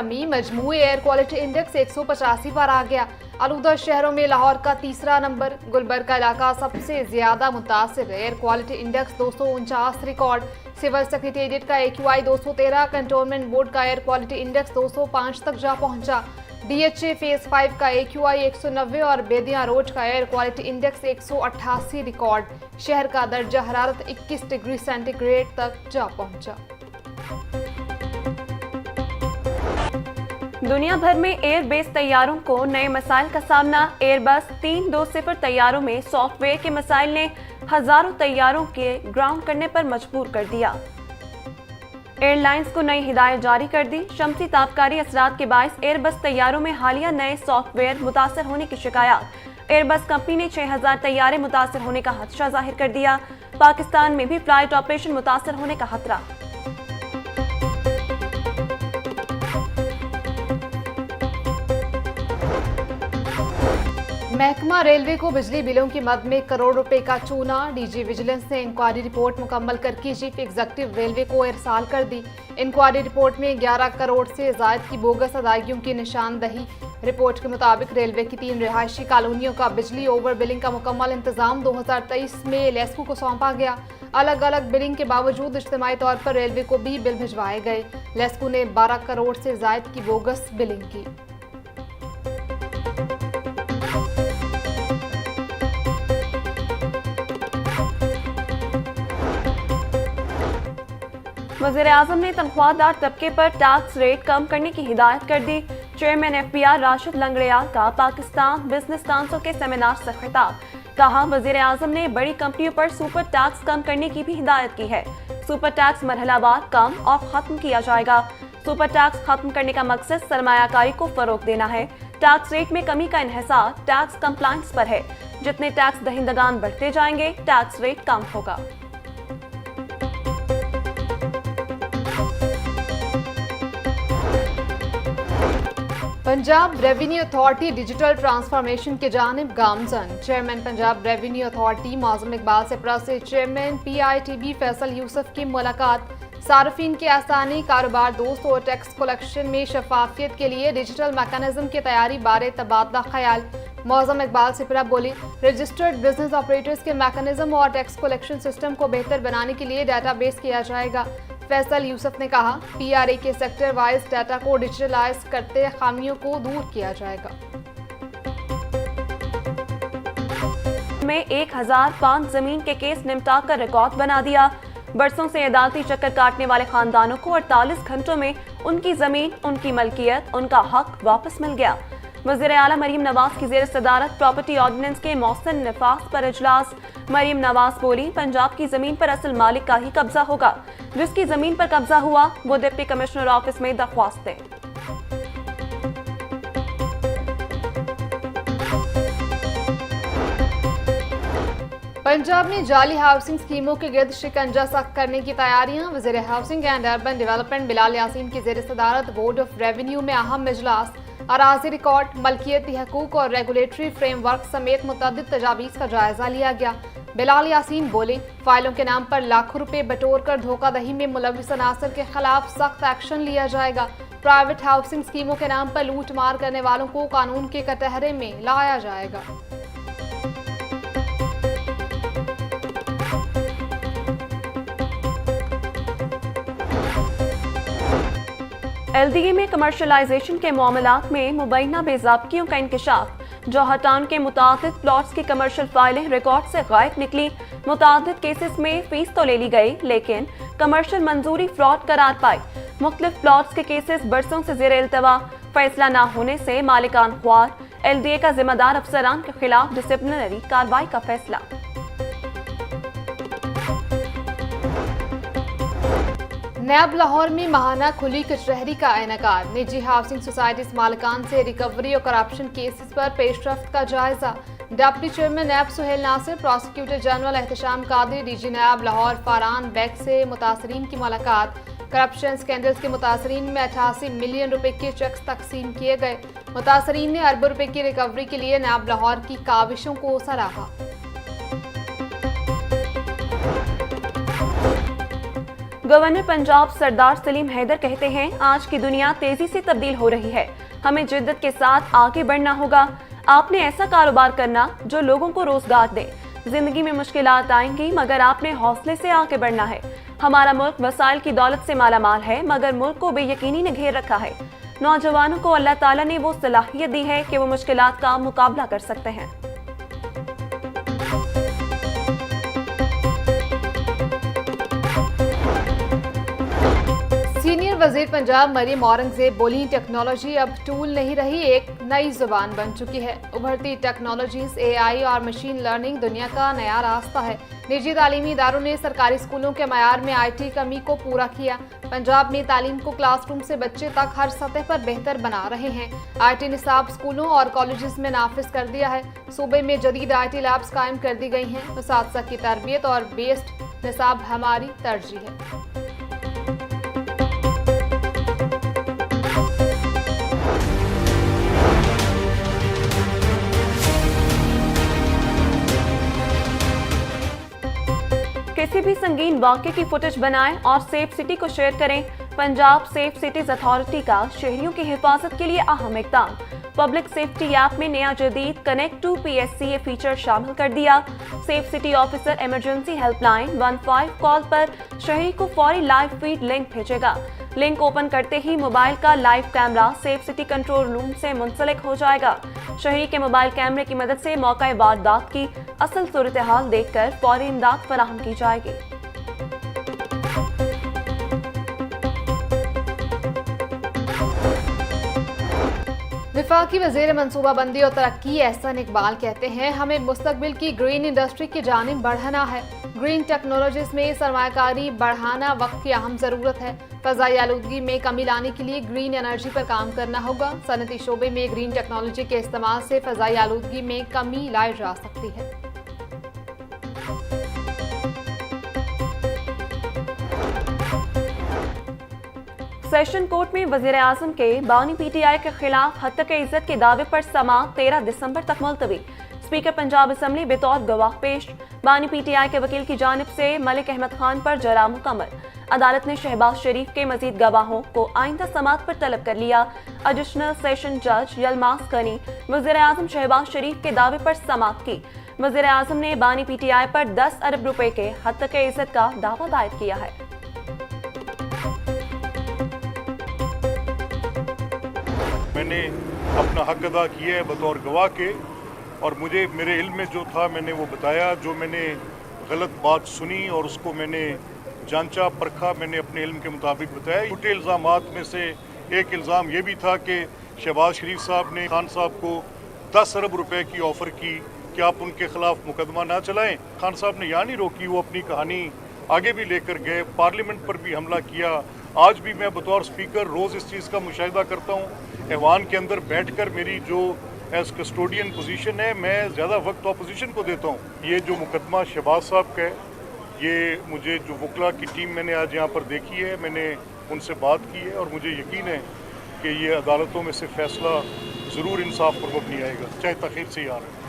कमी, मजमूई air quality index 185 पर आ गया। आलूदा शहरों में लाहौर का तीसरा नंबर, गुलबर्ग का इलाका सबसे ज्यादा मुतासिर, air quality index 249 record. Civil secretariat का AQI 213, कंटोनमेंट बोर्ड का एयर क्वालिटी इंडेक्स 205 तक जा पहुंचा। DHA फेज 5 का AQI 190 और बेदिया रोड का एयर क्वालिटी इंडेक्स 188 रिकॉर्ड। शहर का दर्जा हरारत 21 डिग्री सेंटीग्रेड तक जा पहुंचा। दुनिया भर में एयरबेस तैयारों को नए मसाइल का सामना। एयरबस 320 तैयारों में सॉफ्टवेयर के मसाइल ने हजारों तैयारों के ग्राउंड करने पर मजबूर कर दिया। एयरलाइंस को नई हिदायत जारी कर दी। शमसी तापकारी असरात के बायस एयरबस तैयारों में हालिया नए सॉफ्टवेयर मुतासर होने की शिकायत। एयरबस कंपनी ने 6000 तैयारे मुतासर होने का खदशा जाहिर कर दिया। पाकिस्तान में भी फ्लाइट ऑपरेशन मुतासर होने का खतरा। महकमा रेलवे को बिजली बिलों की मद में करोड़ रुपए का चूना। DG विजिलेंस ने इंक्वायरी रिपोर्ट मुकम्मल करके चीफ एग्जीक्यूटिव रेलवे को इरसाल कर दी। इंक्वायरी रिपोर्ट में 11 करोड़ से जायद की बोगस अदायगियों की निशानदही। रिपोर्ट के मुताबिक रेलवे की 3 रिहायशी कॉलोनियों का बिजली ओवर बिलिंग का मुकम्मल इंतजाम 2023 में लेस्को को सौंपा गया। अलग अलग बिलिंग के बावजूद इज्तिमाई तौर पर रेलवे को भी बिल भिजवाए गए। लेस्को ने 12 करोड़ से जायद की बोगस बिलिंग की। वज़ीर-ए-आज़म ने तनख्वाहदार तबके पर टैक्स रेट कम करने की हिदायत कर दी। चेयरमैन FBR राशिद लंगड़ियाल का पाकिस्तान बिजनेस काउंसिल के सेमिनार से खिताब। कहा, वज़ीर-ए-आज़म ने बड़ी कंपनियों पर सुपर टैक्स कम करने की भी हिदायत की है। सुपर टैक्स मरहलावार कम और खत्म किया जाएगा। सुपर टैक्स खत्म करने का मकसद सरमायाकारी को फरोग देना है। टैक्स रेट में कमी का इन्हिसार टैक्स कंप्लायंस पर है। जितने टैक्स दहिंदगान बढ़ते जाएंगे, टैक्स रेट कम होगा। Punjab revenue authority digital transformation की जानिब गामजन। Chairman Punjab revenue authority Muazzam Iqbal Sipra से चेयरमैन PITB फैसल यूसुफ की मुलाकात। सार्फिन के आसानी, कारोबार दोस्त और टैक्स कलेक्शन में शफाफियत के लिए डिजिटल मैकेनिज्म की तैयारी बारे तबादला ख्याल। मौज़म इकबाल सिपरा बोली, रजिस्टर्ड बिजनेस ऑपरेटर्स के मैकेनिज्म और टैक्स कलेक्शन सिस्टम को बेहतर बनाने के लिए डाटाबेस किया जाएगा। फैसल यूसुफ ने कहा, PRA के सेक्टर वाइज डाटा को डिजिटलाइज करते खामियों को दूर किया जाएगा। में 1005 जमीन के केस निपटा कर रिकॉर्ड बना दिया। बरसों से अदालती चक्कर काटने वाले खानदानों को 48 घंटों में उनकी जमीन, उनकी मलकियत, उनका हक वापस मिल गया। वज़ीर आला मरीम नवाज की ज़ेर सदारत प्रॉपर्टी ऑर्डिनेंस के मौसन नफाज पर इजलास। मरीम नवाज बोली, पंजाब की जमीन पर असल मालिक का ही कब्जा होगा। जिसकी जमीन पर कब्जा हुआ वो डिप्टी कमिश्नर ऑफिस में दरख्वास्त दे। पंजाब में जाली हाउसिंग स्कीमों के गिर्द शिकंजा सख्त करने की तैयारियां। वज़ीर housing and urban development Bilal Yasin की ज़ेर सदारत बोर्ड ऑफ रेवेन्यू में अहम इजलास। अराजी रिकॉर्ड, मलकियती हकूक और रेगुलेटरी फ्रेमवर्क समेत मुतअद्दिद तजावीज़ का जायजा लिया गया। बिलाल यासीन बोले, फाइलों के नाम पर लाखों रुपए बटोर कर धोखाधड़ी में मुलविस अनासर के खिलाफ सख्त एक्शन लिया जाएगा। प्राइवेट हाउसिंग स्कीमों के नाम पर लूट मार करने वालों को कानून के कटहरे में लाया जाएगा। LDA में कमर्शलाइजेशन के मामलात में मुबैना बेज़ाब्तियों का इंकशाफ। जौहर टाउन के मुतादिद प्लॉट्स की कमर्शियल फाइलें रिकॉर्ड से गायब निकली। मुतादिद केसेस में फीस तो ले ली गई, लेकिन कमर्शियल मंजूरी फ्रॉड करार पाई। मुख्तलिफ प्लॉट्स के केसेस बरसों से ज़ेर इल्तवा। फैसला न होने से मालिकान ख्वार। LDA का जिम्मेदार अफसरान के खिलाफ डिसिप्लिनरी कार्रवाई का फैसला। नैब लाहौर में माहाना खुली कचहरी का इनेकाद। निजी हाउसिंग सोसाइटीज मालिकान से रिकवरी और करप्शन केसेस पर पेशरफ्त का जायजा। Deputy chairman NAB Suhail Nasir, prosecutor general Ehtesham Qadri, DG NAB Lahore Faran Baig से मुतासरीन की मुलाकात। करप्शन स्कैंडल्स के मुतासरीन में 88 मिलियन रुपए के चेक्स तकसीम किए गए। मुतासरीन ने अरबों रुपए की रिकवरी के लिए नैब लाहौर की काविशों को सराहा। गवर्नर पंजाब सरदार सलीम हैदर कहते हैं, आज की दुनिया तेजी से तब्दील हो रही है, हमें जिद्दत के साथ आगे बढ़ना होगा। आपने ऐसा कारोबार करना जो लोगों को रोजगार दे। जिंदगी में मुश्किलात आएंगी मगर आपने हौसले से आगे बढ़ना है। हमारा मुल्क वसाइल की दौलत से मालामाल है मगर मुल्क को बेयकीनी ने घेर रखा है। नौजवानों को अल्लाह ताला ने वो सलाहियत दी है कि वो मुश्किलात का मुकाबला कर सकते हैं। सीनियर वजीर पंजाब मरीम औरंगजेब बोली, टेक्नोलॉजी अब टूल नहीं रही, एक नई जुबान बन चुकी है। उभरती टेक्नोलॉजीज, एआई और मशीन लर्निंग दुनिया का नया रास्ता है। निजी तालीमी इदारों ने सरकारी स्कूलों के मयार में आईटी कमी को पूरा किया। पंजाब में तालीम को क्लासरूम से बच्चे तक हर सतह पर बेहतर बना रहे हैं। आईटी निसाब स्कूलों और कॉलेजेस में नाफिज कर दिया है। सूबे में जदीद आईटी लैब्स कायम कर दी गई हैं। उस्ताद की तरबियत और बेस्ड निसाब हमारी तरजीह है। किसी भी संगीन वाक़े की फुटेज बनाएं और सेफ सिटी को शेयर करें। पंजाब सेफ सिटीज अथॉरिटी का शहरियों की हिफाजत के लिए अहम इक़दाम। पब्लिक सेफ्टी ऐप में नया जदीद कनेक्ट टू PSCA फीचर शामिल कर दिया। Safe city officer emergency helpline 15 call पर शहरी को फौरी लाइव फीड लिंक भेजेगा। लिंक ओपन करते ही मोबाइल का live camera safe city control room से मुंसलिक हो जाएगा। शहरी के मोबाइल कैमरे की मदद से मौका वारदात की असल सूरत हाल देखकर फौरी इमदाद फराहम की जाएगी। विफाकी वज़ीर मनसूबाबंदी और तरक्की एहसन इकबाल कहते हैं, हमें मुस्तकबिल की ग्रीन इंडस्ट्री की जानिब बढ़ना है। ग्रीन टेक्नोलॉजीज में सरमायाकारी बढ़ाना वक्त की अहम ज़रूरत है। फ़ज़ाई आलूदगी में कमी लाने के लिए ग्रीन एनर्जी पर काम करना होगा। सनती शोबे में ग्रीन टेक्नोलॉजी के इस्तेमाल से फ़ज़ाई आलूदगी में कमी लाई जा सकती है। सेशन कोर्ट में वज़ीर आज़म के बानी PTI के खिलाफ हत्या इज्जत के दावे पर समाअत 13 दिसंबर तक मुलतवी। स्पीकर पंजाब असम्बली बतौर गवाह पेश। बानी PTI के वकील की जानिब से मलिक अहमद खान पर जरा मुकम्मल। अदालत ने शहबाज शरीफ के मजीद गवाहों को आइंदा समाअत पर तलब कर लिया। एडिशनल सेशन जज यलमास गनी वज़ीर आज़म शहबाज शरीफ के दावे पर समाअत की। वज़ीर आज़म ने बानी PTI पर 10 अरब रुपए के हत्या इज्जत का दावा दायर किया है। मैंने अपना हक अदा किया है बतौर गवाह के, और मुझे मेरे इल्म में जो था मैंने वो बताया। जो मैंने गलत बात सुनी और उसको मैंने जांचा परखा, मैंने अपने इल्म के मुताबिक बताया। झूठे इल्ज़ामात में से एक इल्ज़ाम ये भी था कि शहबाज शरीफ साहब ने खान साहब को 10 अरब रुपए की ऑफ़र की कि आप उनके खिलाफ मुकदमा ना चलाएं। खान साहब ने यहाँ नहीं रोकी, वो अपनी कहानी आगे भी लेकर गए, पार्लियामेंट पर भी हमला किया। आज भी मैं बतौर स्पीकर रोज़ इस चीज़ का मुशाहिदा करता हूँ। ऐवान के अंदर बैठकर मेरी जो एज कस्टोडियन पोजीशन है, मैं ज़्यादा वक्त अपोजिशन को देता हूँ। ये जो मुकदमा शहबाज साहब का है, ये मुझे जो वकला की टीम मैंने आज यहाँ पर देखी है, मैंने उनसे बात की है और मुझे यकीन है कि ये अदालतों में से फैसला ज़रूर इंसाफ पर मबनी आएगा, चाहे तखीर से ही आ रहा है।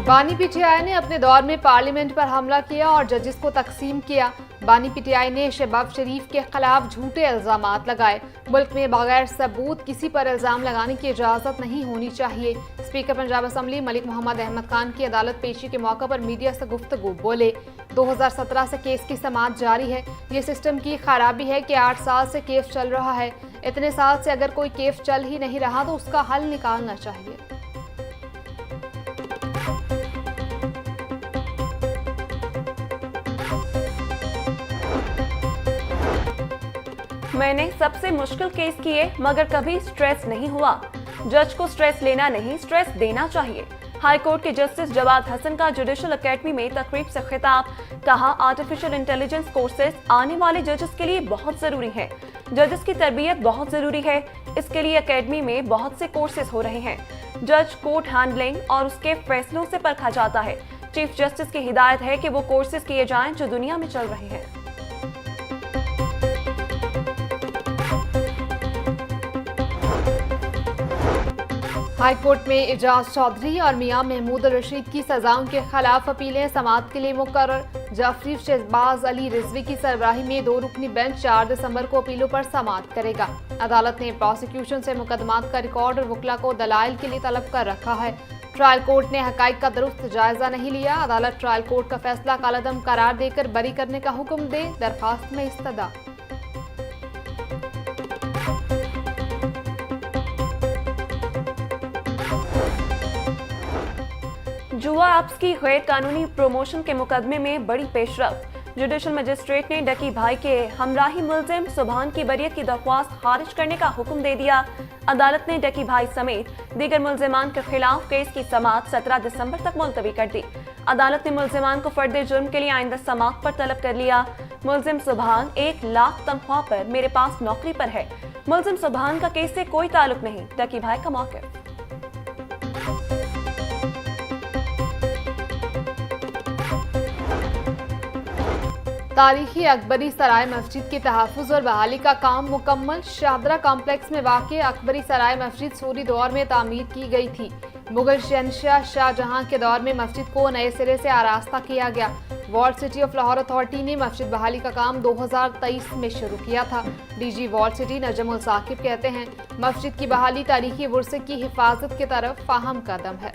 बानी PTI ने अपने दौर में पार्लियामेंट पर हमला किया और जजेस को तकसीम किया। बानी PTI ने शहबाज शरीफ के खिलाफ झूठे इल्ज़ामात लगाए। मुल्क में बगैर सबूत किसी पर इल्ज़ाम लगाने की इजाज़त नहीं होनी चाहिए। स्पीकर पंजाब असम्बली मलिक मोहम्मद अहमद खान की अदालत पेशी के मौके पर मीडिया से गुफ्तगू बोले, 2017 से केस की समाअत जारी है। ये सिस्टम की खराबी है कि 8 साल से केस चल रहा है। इतने साल से अगर कोई केस चल ही नहीं रहा तो उसका हल निकालना चाहिए। मैंने सबसे मुश्किल केस किए मगर कभी स्ट्रेस नहीं हुआ। जज को स्ट्रेस लेना नहीं, स्ट्रेस देना चाहिए। हाई कोर्ट के जस्टिस जवाद हसन का जुडिशल एकेडमी में तकरीब से खिताब। कहा, आर्टिफिशियल इंटेलिजेंस कोर्सेज आने वाले जजेस के लिए बहुत जरूरी है। जजेस की तरबियत बहुत जरूरी है। इसके लिए एकेडमी में बहुत से कोर्सेज हो रहे हैं। जज कोर्ट हैंडलिंग और उसके फैसलों से परखा जाता है। चीफ जस्टिस की हिदायत है कि वो कोर्सेज किए जाएं जो दुनिया में चल रहे हैं। हाई कोर्ट में एजाज चौधरी और मियां महमूद रशीद की सजाओं के खिलाफ अपीलें समाअत के लिए मुकर्रर। जाफरी शहबाज अली रिजवी की सरबराही में 2 रुकनी बेंच 4 दिसंबर को अपीलों पर समाअत करेगा। अदालत ने प्रोसिक्यूशन से मुकदमात का रिकॉर्ड और वकला को दलाइल के लिए तलब कर रखा है। ट्रायल कोर्ट ने हकाइक का दुरुस्त जायजा नहीं लिया। अदालत ट्रायल कोर्ट का फैसला कालादम करार देकर बरी करने का हुक्म दे, दरखास्त में इस्तदा। जुआ एप्स की गैर कानूनी प्रमोशन के मुकदमे में बड़ी पेशरफ्त। जुडिशल मजिस्ट्रेट ने डकी भाई के हमराही मुलजिम सुभान की बरियत की दरख्वास्त खारिज करने का हुक्म दे दिया। अदालत ने डकी भाई समेत दीगर मुलजिमान के खिलाफ केस की समाअत 17 दिसंबर तक मुलतवी कर दी। अदालत ने मुलजिमान को फर्द जुर्म के लिए आइंदा समाअत पर तलब कर लिया। मुलजिम सुभान 1 लाख तनख्वाह पर मेरे पास नौकरी पर है। मुलजिम सुभान का केस से कोई ताल्लुक नहीं, डकी भाई का मौक़िफ़। तारीखी अकबरी सराय मस्जिद की तहफ़्फ़ुज़ और बहाली का काम मुकम्मल। शाहदरा कॉम्प्लेक्स में वाक़ अकबरी सराय मस्जिद सूरी दौर में तामीर की गई थी। मुगल शहंशाह शाहजहां के दौर में मस्जिद को नए सिरे से आरास्ता किया गया। Walled city of Lahore authority ने मस्जिद बहाली का काम 2023 में शुरू किया था। DG walled city Najmul Saqib कहते हैं, मस्जिद की बहाली तारीखी विरासत की हिफाजत की तरफ अहम कदम है।